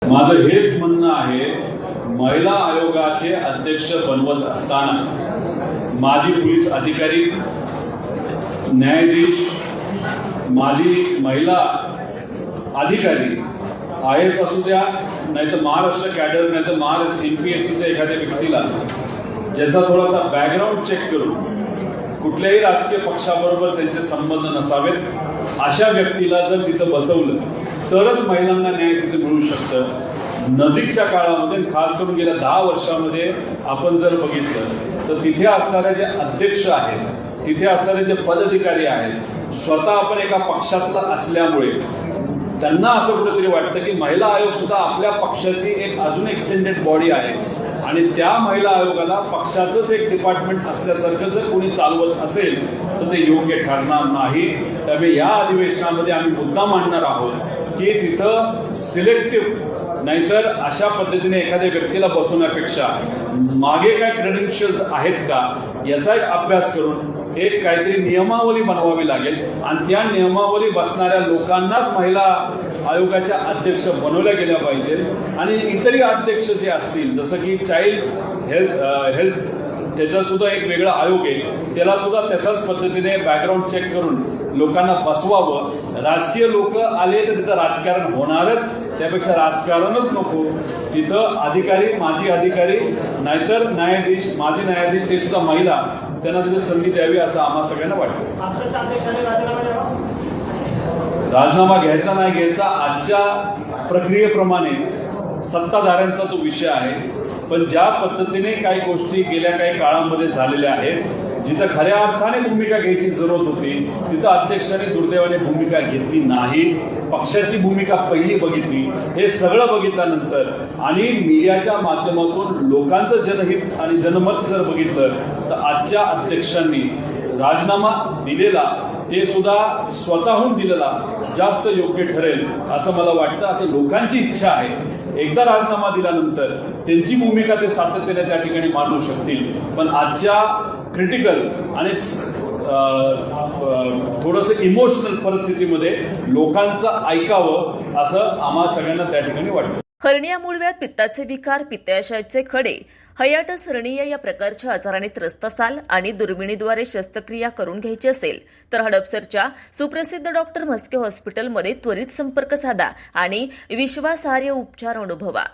माझं हेच म्हणणं आहे, महिला आयोगाचे अध्यक्ष बनवत असताना माजी पोलीस अधिकारी, न्यायाधीश, माजी महिला अधिकारी, IAS असू द्या, नाहीतर महाराष्ट्र कॅडर, नाहीतर महाराष्ट्र MPSCच्या एखाद्या व्यक्तीला ज्याचा थोडासा बॅकग्राऊंड चेक करून कुठल्याही राजकीय पक्षाबरोबर त्यांचे संबंध नसावेत अशा व्यक्तीला जर तिथं बसवलं तरच महिलांना न्याय तिथे मिळू शकतं. नजीकच्या काळामध्ये, खास करून गेल्या 10 वर्षामध्ये आपण जर बघितलं तर तिथे असणारे जे अध्यक्ष आहेत, तिथे असणारे जे पदाधिकारी आहेत, स्वतः आपण एका पक्षातला असल्यामुळे त्यांना असं कुठेतरी वाटतं की महिला आयोग सुद्धा आपल्या पक्षाची एक अजून एक्सटेंडेड बॉडी आहे आणि त्या महिला आयोगाला पक्षाचंच एक डिपार्टमेंट असल्यासारखं जर कोणी चालवत असेल तर ते योग्य ठरणार नाही. त्यामुळे या अधिवेशनामध्ये आम्ही मुद्दा मांडणार आहोत की तिथं सिलेक्टिव्ह, नाहीतर अशा पद्धतीने एखाद्या व्यक्तीला बसवण्यापेक्षा मागे काय क्रेडेन्शियल्स आहेत का याचा एक अभ्यास करून एक काहीतरी नियमावली बनवावी लागेल आणि त्या नियमावली बसणाऱ्या लोकांनाच महिला आयोगाच्या अध्यक्ष बनवल्या गेल्या पाहिजेत. आणि इतरही अध्यक्ष जे असतील, जसं की चाइल्ड हेल्थ त्याचा सुद्धा एक वेगळा आयोग आहे, त्याला सुद्धा तशाच पद्धतीने बॅकग्राऊंड चेक करून लोकांना बसवावं. राजकीय लोक आले तर तिथं राजकारण होणारच, त्यापेक्षा राजकारणच नको. तिथं अधिकारी, माजी अधिकारी, नाहीतर न्यायाधीश, माजी न्यायाधीश ते सुद्धा महिला, त्यांना तिथे संधी द्यावी असं आम्हा सगळ्यांना वाटतं. राजीनामा घ्यायचा नाही घ्यायचा आजच्या प्रक्रियेप्रमाणे सत्ताधाऱ्यांचा तो विषय आहे. पण ज्या पद्धतीने काही गोष्टी गेल्या काही काळामध्ये झालेल्या आहेत, जिथं खऱ्या अर्थाने भूमिका घ्यायची जरूरत होती तिथं अध्यक्षांनी दुर्दैवाने भूमिका घेतली नाही. पक्षाची भूमिका पहिली बघितली. हे सगळं बघितल्यानंतर आणि मीडियाच्या माध्यमातून लोकांचं जनहित आणि जनमत जर बघितलं तर आजच्या अध्यक्षांनी राजीनामा दिलेला, ते सुद्धा स्वतःहून दिलेला जास्त योग्य ठरेल असं मला वाटतं. असं लोकांची इच्छा आहे. एकदा राजीनामा दिल्यानंतर त्यांची भूमिका ते सातत्याने त्या ठिकाणी मांडू शकतील. पण आजच्या क्रिटिकल आणि थोडंसं इमोशनल परिस्थितीमध्ये लोकांचं ऐकावं असं आम्हा सगळ्यांना त्या ठिकाणी वाटतं. हर्निया, मूळव्याध, पित्ताचे विकार, पित्ताशयाचे खडे, हायटिस हर्निया या प्रकारच्या आजाराने त्रस्त असाल आणि दुर्बिणीद्वारे शस्त्रक्रिया करून घ्यायची असेल तर हडपसरच्या सुप्रसिद्ध डॉक्टर म्हस्के हॉस्पिटलमध्ये त्वरित संपर्क साधा आणि विश्वासार्ह उपचार अनुभवा.